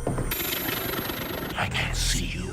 I can't see you.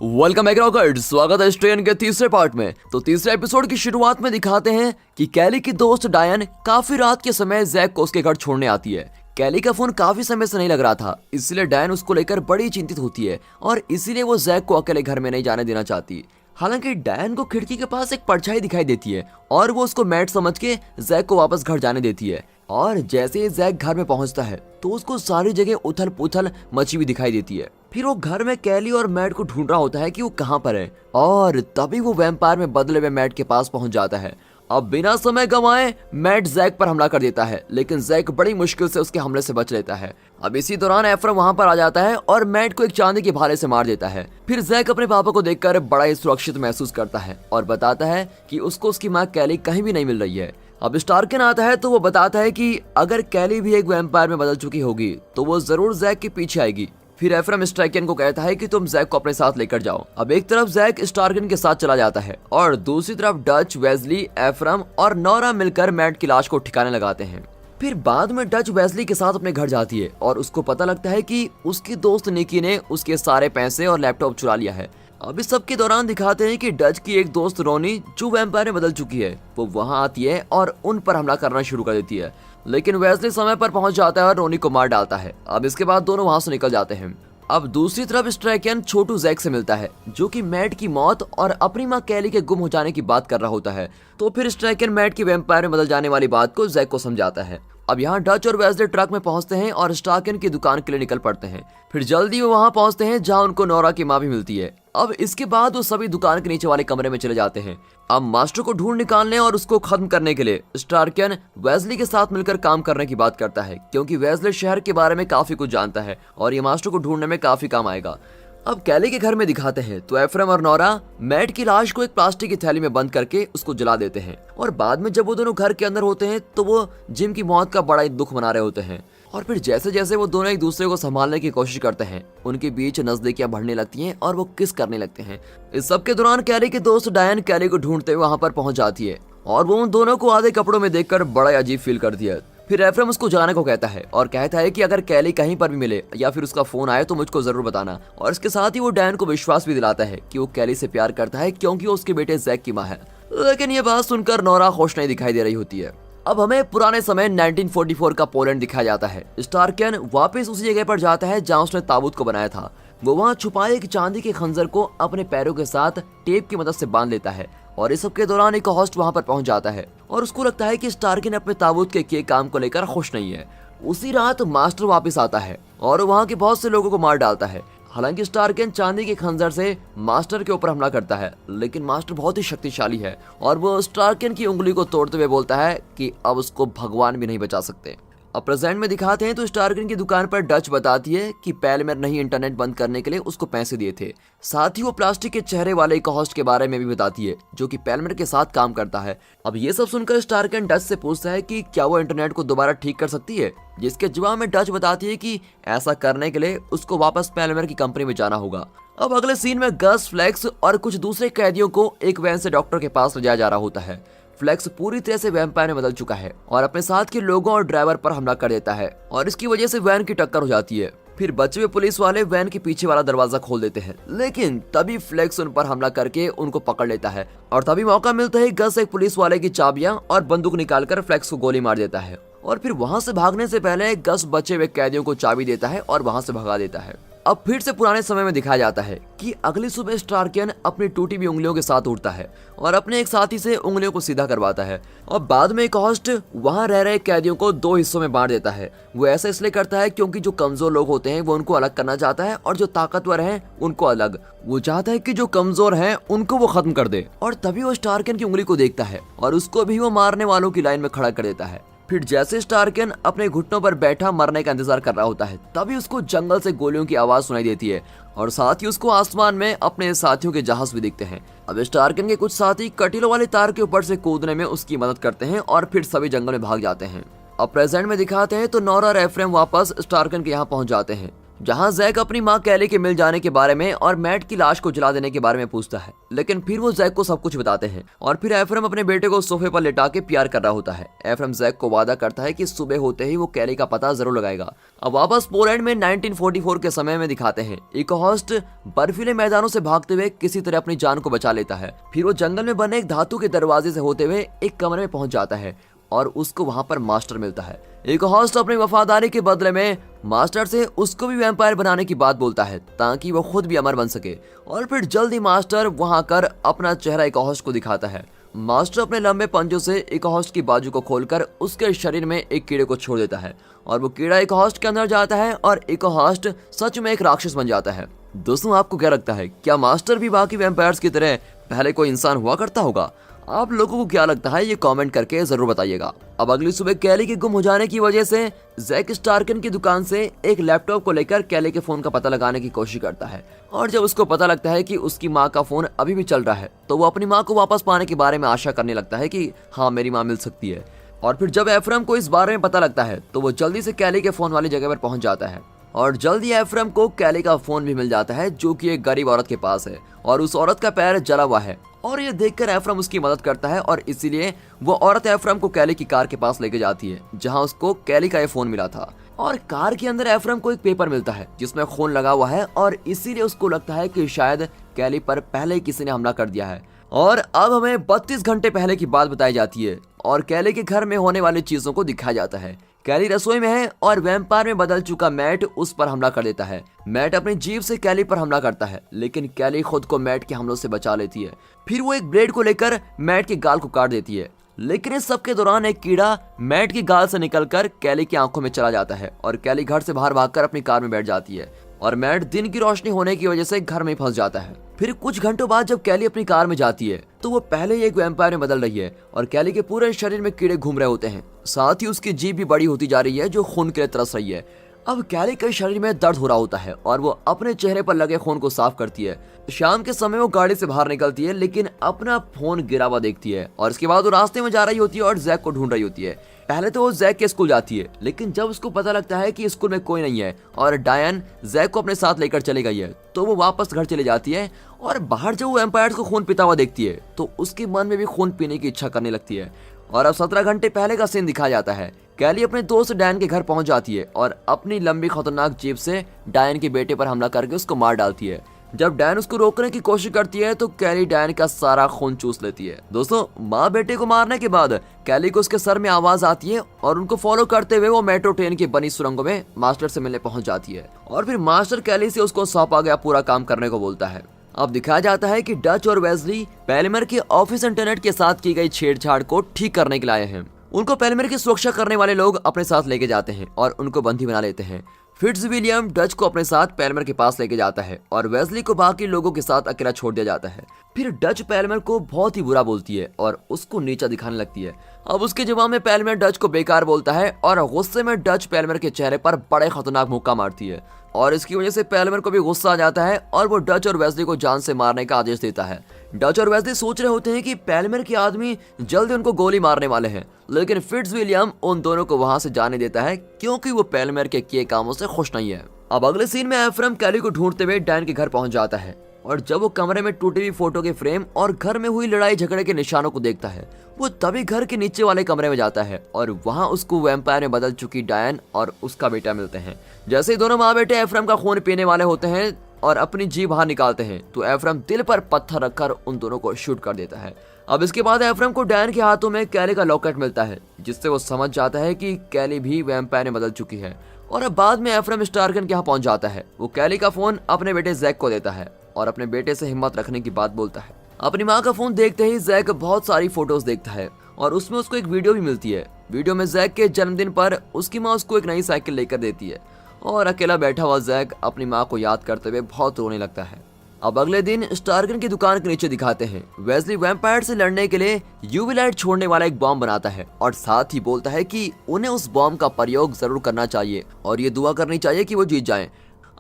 Welcome back रॉकर्ड, स्वागत है स्ट्रेन के तीसरे पार्ट में। तो तीसरे एपिसोड की शुरुआत में दिखाते हैं कि कैली की दोस्त डायन काफी रात के समय जैक को उसके घर छोड़ने आती है। कैली का फोन काफी समय से नहीं लग रहा था, इसलिए डायन उसको लेकर बड़ी चिंतित होती है और इसीलिए वो जैक को अकेले घर में नहीं जाने देना चाहती। हालांकि डायन को खिड़की के पास एक परछाई दिखाई देती है और वो उसको मैट समझ के जैक को वापस घर जाने देती है। और जैसे ही जैक घर में पहुंचता है तो उसको सारी जगह उथल पुथल मची हुई दिखाई देती है। फिर वो घर में कैली और मैट को ढूंढ रहा होता है कि वो कहाँ पर है और तभी वो वैम्पायर में बदले हुए मैट के पास पहुंच जाता है। अब बिना समय गंवाए मैट जैक पर हमला कर देता है, लेकिन जैक बड़ी मुश्किल से उसके हमले से बच लेता है। अब इसी दौरान एफ्रम वहां पर आ जाता है और मैट को एक चांदी के भाले से मार देता है। फिर जैक अपने पापा को देखकर बड़ा ही सुरक्षित महसूस करता है और बताता है कि उसको उसकी माँ कैली कहीं भी नहीं मिल रही है। अब स्टार्किन आता है तो वो बताता है कि अगर कैली भी एक वैम्पायर में बदल चुकी होगी तो वो जरूर जैक के पीछे आएगी। फिर एफ्रम स्टार्किन को कहता है कि तुम जैक को अपने साथ लेकर जाओ। अब एक तरफ जैक स्टार्किन के साथ चला जाता है और दूसरी तरफ डच, वेस्ली, एफ्रम और नोरा मिलकर मैट की लाश को ठिकाने लगाते हैं। फिर बाद में डच वेस्ली के साथ अपने घर जाती है और उसको पता लगता है कि उसकी दोस्त निकी ने उसके सारे पैसे और लैपटॉप चुरा लिया है। अब इस सब के दौरान दिखाते हैं कि डच की एक दोस्त रोनी, जो वैम्पायर में बदल चुकी है, वो वहां आती है और उन पर हमला करना शुरू कर देती है। लेकिन वेस्ली समय पर पहुंच जाता है और रोनी को मार डालता है। अब इसके बाद दोनों वहां से निकल जाते हैं। अब दूसरी तरफ स्ट्राइकन छोटू जैक से मिलता है, जो कि मैट की मौत और अपनी मां कैली के गुम हो जाने की बात कर रहा होता है। तो फिर स्ट्राइकन मैट की वैम्पायर में बदल जाने वाली बात को जैक को समझाता है। अब यहाँ डच और वेस्ले ट्रक में पहुंचते हैं और स्टार्किन की दुकान के लिए निकल पड़ते हैं। फिर जल्दी वो वहां पहुंचते हैं जहां उनको नोरा की मां भी मिलती है। अब इसके बाद वो सभी दुकान के नीचे वाले कमरे में चले जाते हैं। अब मास्टर को ढूंढ निकालने और उसको खत्म करने के लिए स्टार्किन वेस्ली के साथ मिलकर काम करने की बात करता है, क्योंकि वेस्ले शहर के बारे में काफी कुछ जानता है और ये मास्टर को ढूंढने में काफी काम आएगा। अब कैली के घर में दिखाते हैं तो एफ्रम और नोरा मैट की लाश को एक प्लास्टिक की थैली में बंद करके उसको जला देते हैं। और बाद में जब वो दोनों घर के अंदर होते हैं तो वो जिम की मौत का बड़ा ही दुख मना रहे होते हैं। और फिर जैसे जैसे वो दोनों एक दूसरे को संभालने की कोशिश करते हैं, उनके बीच नजदीकियां बढ़ने लगती हैं और वो किस करने लगते हैं। इस सब के दौरान कैली की दोस्त डायन कैली को ढूंढते हुए वहां पर पहुंच जाती है और वो उन दोनों को आधे कपड़ों में देखकर बड़ा अजीब फील करती है। फिर एफ्रम उसको जाने को कहता है और कहता है कि अगर कैली कहीं पर भी मिले या फिर उसका फोन आए तो मुझको जरूर बताना। और इसके साथ ही वो डायन को विश्वास भी दिलाता है कि वो कैली से प्यार करता है, क्योंकि वो उसके बेटे जैक की मां है। लेकिन ये बात सुनकर नोरा खुश नहीं दिखाई दे रही होती है। अब हमें पुराने समय 1944 का पोलैंड दिखाया जाता है। स्टार्किन वापस उसी जगह पर जाता है जहां उसने ताबूत को बनाया था। वो वहां छुपाए एक चांदी के खंजर को अपने पैरों के साथ टेप की मदद से बांध लेता है और इस सब के दौरान एक होस्ट वहां पर पहुंच जाता है और उसको लगता है कि स्टार्किन अपने ताबूत के किए काम को लेकर खुश नहीं है। उसी रात मास्टर वापस आता है और वहां के बहुत से लोगों को मार डालता है। हालांकि स्टार्किन चांदी के खंजर से मास्टर के ऊपर हमला करता है, लेकिन मास्टर बहुत ही शक्तिशाली है और वो स्टार्किन की उंगली को तोड़ते हुए बोलता है कि अब उसको भगवान भी नहीं बचा सकते। अब प्रेजेंट में दिखाते हैं तो स्टार्किन की दुकान पर डच बताती है कि पैलमेर ने ही इंटरनेट बंद करने के लिए उसको पैसे दिए थे। साथ ही वो प्लास्टिक के चेहरे वाले एक होस्ट के बारे में भी बताती है, जो कि पैलमेर के साथ काम करता है। अब ये सब सुनकर स्टार्किन डच से पूछता है कि क्या वो इंटरनेट को दोबारा ठीक कर सकती है, जिसके जवाब में डच बताती है कि ऐसा करने के लिए उसको वापस पैलमेर की कंपनी में जाना होगा। अब अगले सीन में गस, फ्लेक्स और कुछ दूसरे कैदियों को एक वैन से डॉक्टर के पास ले जाया जा रहा होता है। फ्लेक्स पूरी तरह से वैम्पायर में बदल चुका है और अपने साथ के लोगों और ड्राइवर पर हमला कर देता है और इसकी वजह से वैन की टक्कर हो जाती है। फिर बचे हुए पुलिस वाले वैन के पीछे वाला दरवाजा खोल देते हैं, लेकिन तभी फ्लेक्स उन पर हमला करके उनको पकड़ लेता है और तभी मौका मिलता है गस एक पुलिस वाले की चाबियां और बंदूक निकालकर फ्लेक्स को गोली मार देता है। और फिर वहां से भागने से पहले गस बचे हुए कैदियों को चाबी देता है और वहां से भगा देता है। अब फिर से पुराने समय में दिखाया जाता है कि अगली सुबह स्टार्किन अपनी टूटी हुई उंगलियों के साथ उठता है और अपने एक साथी से उंगलियों को सीधा करवाता है और बाद में एक होस्ट वहां रह रहे कैदियों को दो हिस्सों में बांट देता है। वो ऐसा इसलिए करता है क्योंकि जो कमजोर लोग होते हैं वो उनको अलग करना चाहता है और जो ताकतवर हैं उनको अलग। वो चाहता है कि जो कमजोर हैं उनको वो खत्म कर दे। और तभी वो स्टार्किन की उंगली को देखता है और उसको भी वो मारने वालों की लाइन में खड़ा कर देता है। फिर जैसे स्टार्किन अपने घुटनों पर बैठा मरने का इंतजार कर रहा होता है, तभी उसको जंगल से गोलियों की आवाज सुनाई देती है और साथ ही उसको आसमान में अपने साथियों के जहाज भी दिखते हैं। अब स्टार्किन के कुछ साथी कटीलों वाले तार के ऊपर से कूदने में उसकी मदद करते हैं और फिर सभी जंगल में भाग जाते हैं। अब प्रेजेंट में दिखाते हैं तो नोरा और एफ्रेम वापस स्टार्किन के यहाँ पहुंच जाते हैं। जहां जैक अपनी माँ कैली के मिल जाने के बारे में और मैट की लाश को जला देने के बारे में पूछता है, लेकिन फिर वो जैक को सब कुछ बताते हैं और फिर एफ्रम अपने बेटे को सोफे पर लेटा के प्यार कर रहा होता है। एफ्रम जैक को वादा करता है कि सुबह होते ही वो कैली का पता जरूर लगाएगा। अब वापस पोलैंड में 1944 के समय में दिखाते हैं। एक होस्ट बर्फीले मैदानों से भागते हुए किसी तरह अपनी जान को बचा लेता है। फिर वो जंगल में बने एक धातु के दरवाजे से होते हुए एक कमरे में पहुंच जाता है और उसको वहां पर मास्टर मिलता है। एक होस्ट अपनी वफादारी के बदले में मास्टर से उसको भी वैम्पायर बनाने की बात बोलता है ताकि वो खुद भी अमर बन सके। और फिर जल्दी मास्टर वहां आकर अपना चेहरा एक होस्ट को दिखाता है। मास्टर अपने लंबे पंजों से एक होस्ट की बाजू को खोलकर उसके शरीर में एक कीड़े को छोड़ देता है और वो कीड़ा एक होस्ट के अंदर जाता है और एक होस्ट सच में एक राक्षस बन जाता है। दोस्तों, आपको क्या लगता है, क्या मास्टर भी बाकी वैम्पायर्स की तरह पहले कोई इंसान हुआ करता होगा? आप लोगों को क्या लगता है ये कमेंट करके जरूर बताइएगा। अब अगली सुबह कैली के गुम हो जाने की वजह से जैक स्टार्कन की दुकान से एक लैपटॉप को लेकर कैली के फोन का पता लगाने की कोशिश करता है और जब उसको पता लगता है कि उसकी माँ का फोन अभी भी चल रहा है तो वो अपनी माँ को वापस पाने के बारे में आशा करने लगता है कि हाँ, मेरी माँ मिल सकती है। और फिर जब एफ्रम को इस बारे में पता लगता है तो वो जल्दी से कैली के फोन वाली जगह पर पहुंच जाता है और जल्दी एफ्रम को कैली का फोन भी मिल जाता है जो कि एक गरीब औरत के पास है और उस औरत का पैर जला हुआ है और ये देखकर एफ्रम उसकी मदद करता है और इसीलिए वो औरत एफ्रम को कैली की कार के पास लेके जाती है जहां उसको कैली का ये फोन मिला था। और कार के अंदर एफ्रम को एक पेपर मिलता है जिसमें खून लगा हुआ है और इसीलिए उसको लगता है कि शायद कैली पर पहले ही किसी ने हमला कर दिया है। और अब हमें 32 घंटे पहले की बात बताई जाती है और कैली के घर में होने वाली चीजों को दिखाया जाता है। कैली रसोई में है और वैम्पायर में बदल चुका मैट उस पर हमला कर देता है। मैट अपनी जीभ से कैली पर हमला करता है लेकिन कैली खुद को मैट के हमलों से बचा लेती है। फिर वो एक ब्लेड को लेकर मैट के गाल को काट देती है, लेकिन इस सब के दौरान एक कीड़ा मैट की गाल से निकलकर कैली की आंखों में चला जाता है और कैली घर से बाहर भागकर अपनी कार में बैठ जाती है और मैट दिन की रोशनी होने की वजह से घर में फंस जाता है। फिर कुछ घंटों बाद जब कैली अपनी कार में जाती है तो वो पहले ही एक वैम्पायर में बदल रही है और कैली के पूरे शरीर में कीड़े घूम रहे होते हैं, साथ ही उसकी जीभ भी बड़ी होती जा रही है जो खून के लिए तरस रही है। अब कैली के शरीर में दर्द हो रहा होता है और वो अपने चेहरे पर लगे खून को साफ करती है। शाम के समय वो गाड़ी से बाहर निकलती है लेकिन अपना फोन गिरा हुआ देखती है और इसके बाद वो रास्ते में जा रही होती है और जैक को ढूंढ रही होती है। पहले तो वो जैक के स्कूल जाती है लेकिन जब उसको पता लगता है कि स्कूल में कोई नहीं है और डायन जैक को अपने साथ लेकर चली गई है तो वो वापस घर चली जाती है और बाहर जब वो एम्पायर्स को खून पीता हुआ देखती है तो उसके मन में भी खून पीने की इच्छा करने लगती है। और अब 17 घंटे पहले का सीन दिखाया जाता है। कैली अपने दोस्त डायन के घर पहुंच जाती है और अपनी लंबी खतरनाक जीभ से डायन के बेटे पर हमला करके उसको मार डालती है। जब डायन उसको रोकने की कोशिश करती है तो कैली डायन का सारा खून चूस लेती है। दोस्तों, माँ बेटे को मारने के बाद कैली को उसके सर में आवाज आती है और उनको फॉलो करते हुए वो मेट्रो ट्रेन की बनी सुरंगों में मास्टर से मिलने पहुंच जाती है और फिर मास्टर कैली से उसको सौंपा गया पूरा काम करने को बोलता है। अब दिखाया जाता है कि डच और वेस्ली पेलिमर के ऑफिस इंटरनेट के साथ की गई छेड़छाड़ को ठीक करने के लिए आए हैं। उनको पेलिमर की सुरक्षा करने वाले लोग अपने साथ लेके जाते हैं और उनको बंदी बना लेते हैं। फिट्जविलियम डच को अपने साथ पेलिमर के पास लेके जाता है और वेस्ली को बाकी लोगों के साथ अकेला छोड़ दिया जाता है। फिर डच पेलिमर को बहुत ही बुरा बोलती है और उसको नीचा दिखाने लगती है। अब उसके जवाब में पेलिमर डच को बेकार बोलता है और गुस्से में डच पेलिमर के चेहरे पर बड़े खतरनाक मुक्का मारती है और इसकी वजह से पेलिमर को भी गुस्सा आ जाता है और वो डच और वेस्ली को जान से मारने का आदेश देता है। डच और वेस्ली सोच रहे होते हैं कि पेलिमर के आदमी जल्दी उनको गोली मारने वाले हैं, लेकिन फिट्जविलियम उन दोनों को वहां से जाने देता है क्योंकि वो पेलिमर के किए कामों से खुश नहीं है। अब अगले सीन में एफ्रम कैली को ढूंढते हुए डायन के घर पहुंच जाता है और जब वो कमरे में टूटी हुई फोटो के फ्रेम और घर में हुई लड़ाई झगड़े के निशानों को देखता है वो तभी घर के नीचे वाले कमरे में जाता है और वहां उसको वैम्पायर में बदल चुकी डायन और उसका बेटा मिलते हैं। जैसे ही दोनों माँ बेटे एफ्रम का खून पीने वाले होते हैं और अपनी जीभ बाहर निकालते हैं तो एफ्रम दिल पर पत्थर रखकर उन दोनों को शूट कर देता है। अब इसके बाद एफ्रम को डायन के हाथों में कैली का लॉकेट मिलता है जिससे वो समझ जाता है कि कैली भी वैम्पायर में बदल चुकी है। और अब बाद में एफ्रम स्टार्कन के यहाँ पहुंच जाता है। वो कैली का फोन अपने बेटे जैक को देता है और अपने बेटे से हिम्मत रखने की बात बोलता है। अपनी माँ का फोन देखते ही जैक बहुत सारी फोटोज देखता है और उसमें उसको एक वीडियो भी मिलती है। वीडियो में जैक के जन्मदिन पर उसकी माँ उसको एक नई साइकिल लेकर देती है और अकेला बैठा हुआ जैक अपनी माँ को याद करते हुए बहुत रोने लगता है। अब अगले दिन स्टार्कन की दुकान के नीचे दिखाते हैं वेस्ली वैम्पायर से लड़ने के लिए यूवी लाइट छोड़ने वाला एक बॉम्ब बनाता है और साथ ही बोलता है कि उन्हें उस बॉम्ब का प्रयोग जरूर करना चाहिए और ये दुआ करनी चाहिए कि वो जीत जाएं।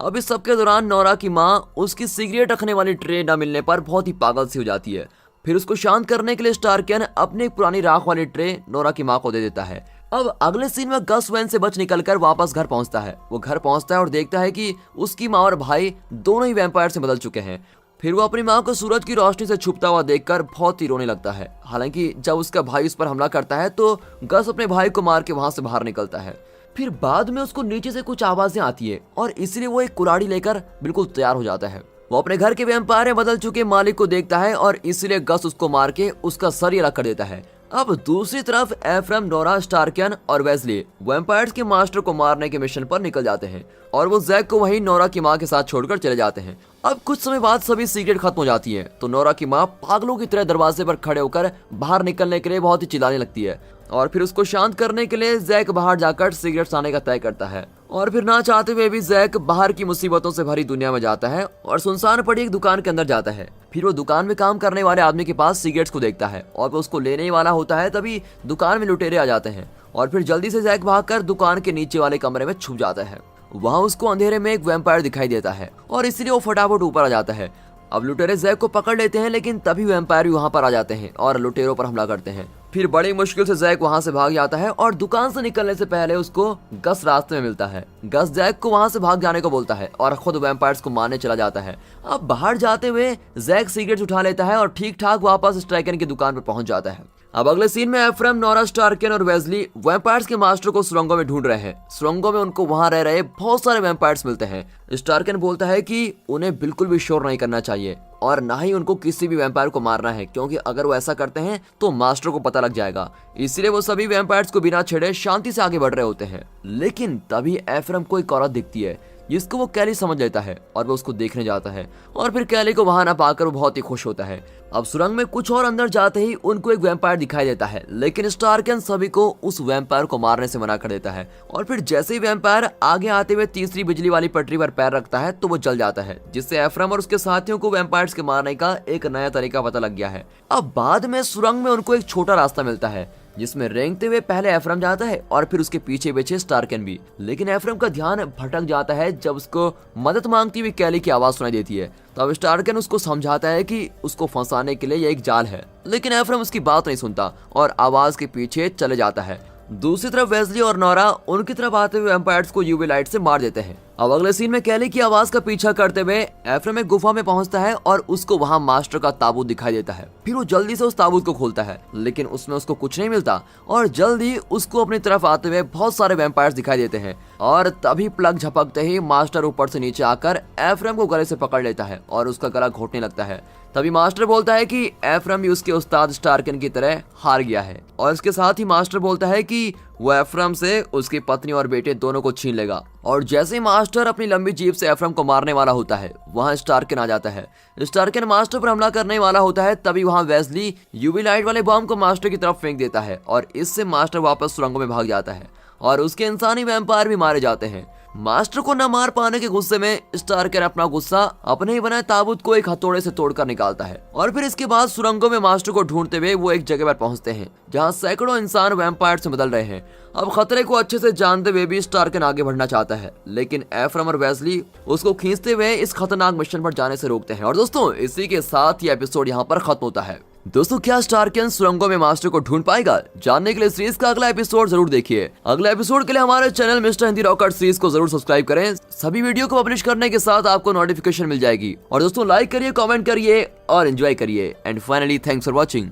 अब इस सब के दौरान नोरा की माँ उसकी सिगरेट रखने वाली ट्रे न मिलने पर बहुत ही पागल सी हो जाती है। फिर उसको शांत करने के लिए स्टार्कन अपनी पुरानी राख वाली ट्रे नोरा की माँ को दे देता है। अब अगले सीन में गस वैन से बच निकलकर वापस घर पहुंचता है। वो घर पहुंचता है और देखता है कि उसकी माँ और भाई दोनों ही वैम्पायर से बदल चुके हैं। फिर वो अपनी माँ को सूरज की रोशनी से छुपता हुआ देखकर बहुत ही रोने लगता है। हालांकि जब उसका भाई उस पर हमला करता है तो गस अपने भाई को मार के वहां से बाहर निकलता है। फिर बाद में उसको नीचे से कुछ आवाजें आती है और इसलिए वो एक कुल्हाड़ी लेकर बिल्कुल तैयार हो जाता है। वो अपने घर के वैम्पायर में बदल चुके मालिक को देखता है और इसलिए गस उसको मार के उसका सर ही अलग कर देता है। अब दूसरी तरफ एफ्रम, नोरा, स्टार्कियन और वेस्ली वैम्पायर्स के मास्टर को मारने के मिशन पर निकल जाते हैं और वो जैक को वहीं नोरा की माँ के साथ छोड़कर चले जाते हैं। अब कुछ समय बाद सभी सिगरेट खत्म हो जाती है तो नोरा की माँ पागलों की तरह दरवाजे पर खड़े होकर बाहर निकलने के लिए बहुत ही चिल्लाने लगती है और फिर उसको शांत करने के लिए जैक बाहर जाकर सिगरेट लाने का तय करता है। और फिर ना चाहते हुए भी जैक बाहर की मुसीबतों से भरी दुनिया में जाता है और सुनसान पड़ी एक दुकान के अंदर जाता है। फिर वो दुकान में काम करने वाले आदमी के पास सिगरेट्स को देखता है और वो उसको लेने वाला होता है, तभी दुकान में लुटेरे आ जाते हैं और फिर जल्दी से जैक भागकर दुकान के नीचे वाले कमरे में छुप जाता है। वहाँ उसको अंधेरे में एक वैम्पायर दिखाई देता है और इसलिए वो फटाफट ऊपर आ जाता है। अब लुटेरे जैक को पकड़ लेते हैं लेकिन तभी वैम्पायर भी वहाँ पर आ जाते हैं और लुटेरों पर हमला करते हैं। फिर बड़ी मुश्किल से जैक वहाँ से भाग जाता है और दुकान से निकलने से पहले उसको गस रास्ते में मिलता है। गस जैक को वहाँ से भाग जाने को बोलता है और खुद वैम्पायर्स को मारने चला जाता है। अब बाहर जाते हुए जैक सिगरेट उठा लेता है और ठीक ठाक वापस स्ट्राइकन की दुकान पर पहुंच जाता है। अब अगले सीन में एफ्रम, नोरा, स्टार्कियन और वेस्ली वैम्पायर्स के मास्टर को सुरंगों में ढूंढ रहे हैं। सुरंगों में उनको वहां रह रहे बहुत सारे वैम्पायर्स मिलते हैं। स्टार्कियन बोलता है कि उन्हें बिल्कुल भी शोर नहीं करना चाहिए और ना ही उनको किसी भी वैम्पायर को मारना है, क्योंकि अगर वो ऐसा करते हैं तो मास्टर को पता लग जाएगा। इसलिए वो सभी वैम्पायर्स को बिना छेड़े शांति से आगे बढ़ रहे होते हैं। लेकिन तभी एफ्रम को एक औरत दिखती है जिसको वो कैली समझ लेता है और वो उसको देखने जाता है और फिर कैली को वहां ना पाकर वो बहुत ही खुश होता है। अब सुरंग में कुछ और अंदर जाते ही उनको एक वैम्पायर दिखाई देता है, लेकिन स्टार्कियन सभी को उस वैम्पायर को मारने से मना कर देता है और फिर जैसे ही वैम्पायर आगे आते हुए तीसरी बिजली वाली पटरी पर पैर रखता है तो वो जल जाता है, जिससे एफ्रम और उसके साथियों को वैम्पायर्स के मारने का एक नया तरीका पता लग गया है। अब बाद में सुरंग में उनको एक छोटा रास्ता मिलता है जिसमें रेंगते हुए पहले एफ्रम जाता है और फिर उसके पीछे पीछे स्टार्कियन भी। लेकिन एफ्रम का ध्यान भटक जाता है जब उसको मदद मांगती हुई कैली की आवाज सुनाई देती है। तो अब स्टार्कियन उसको समझाता है कि उसको फंसाने के लिए यह एक जाल है, लेकिन एफ्रम उसकी बात नहीं सुनता और आवाज के पीछे चले जाता है। दूसरी तरफ वेस्ली और नोरा उनकी तरफ आते हुए वैम्पायर्स को यूवी लाइट से मार देते हैं। अब अगले सीन में कैली की आवाज का पीछा करते हुए एफ्रम एक गुफा में पहुंचता है और उसको वहां मास्टर का ताबूत दिखाई देता है। फिर वो जल्दी से उस ताबूत को खोलता है, लेकिन उसमें उसको कुछ नहीं मिलता और जल्दी उसको अपनी तरफ आते हुए बहुत सारे वैम्पायर्स दिखाई देते हैं। और तभी प्लग झपकते ही मास्टर ऊपर से नीचे आकर एफ्रम को गले से पकड़ लेता है और उसका गला घोटने लगता है। तभी मास्टर बोलता है कि एफ्रम भी उसके उस्ताद स्टार्कियन की तरह हार गया है और इसके साथ ही मास्टर बोलता है कि वो एफ्रम से उसकी पत्नी और बेटे दोनों को छीन लेगा। और जैसे ही मास्टर अपनी लंबी जीप से एफ्रम को मारने वाला होता है, वहां स्टार्कियन आ जाता है। स्टार्कियन मास्टर पर हमला करने वाला होता है, तभी वहां वेस्ली यूवी लाइट वाले बम को मास्टर की तरफ फेंक देता है और इससे मास्टर वापस सुरंगों में भाग जाता है और उसके इंसानी वैम्पायर भी मारे जाते हैं। मास्टर को न मार पाने के गुस्से में स्टार्कियन अपना गुस्सा अपने ही बनाए ताबूत को एक हथौड़े से तोड़कर निकालता है और फिर इसके बाद सुरंगों में मास्टर को ढूंढते हुए वो एक जगह पर पहुंचते हैं जहां सैकड़ों इंसान वैम्पायर से बदल रहे हैं। अब खतरे को अच्छे से जानते हुए भी स्टार्कियन आगे बढ़ना चाहता है, लेकिन एफ्रम और वेस्ली उसको खींचते हुए इस खतरनाक मिशन पर जाने से रोकते हैं। और दोस्तों, इसी के साथ ये एपिसोड यहाँ पर खत्म होता है। दोस्तों, क्या स्टार्कियन सुरंगों में मास्टर को ढूंढ पाएगा? जानने के लिए सीरीज का अगला एपिसोड जरूर देखिए। अगला एपिसोड के लिए हमारे channel mister Hindi rocket series को जरूर सब्सक्राइब करें। सभी वीडियो को पब्लिश करने के साथ आपको नोटिफिकेशन मिल जाएगी। और दोस्तों, लाइक करिए, कमेंट करिए और एंजॉय करिए। And finally, thanks for watching.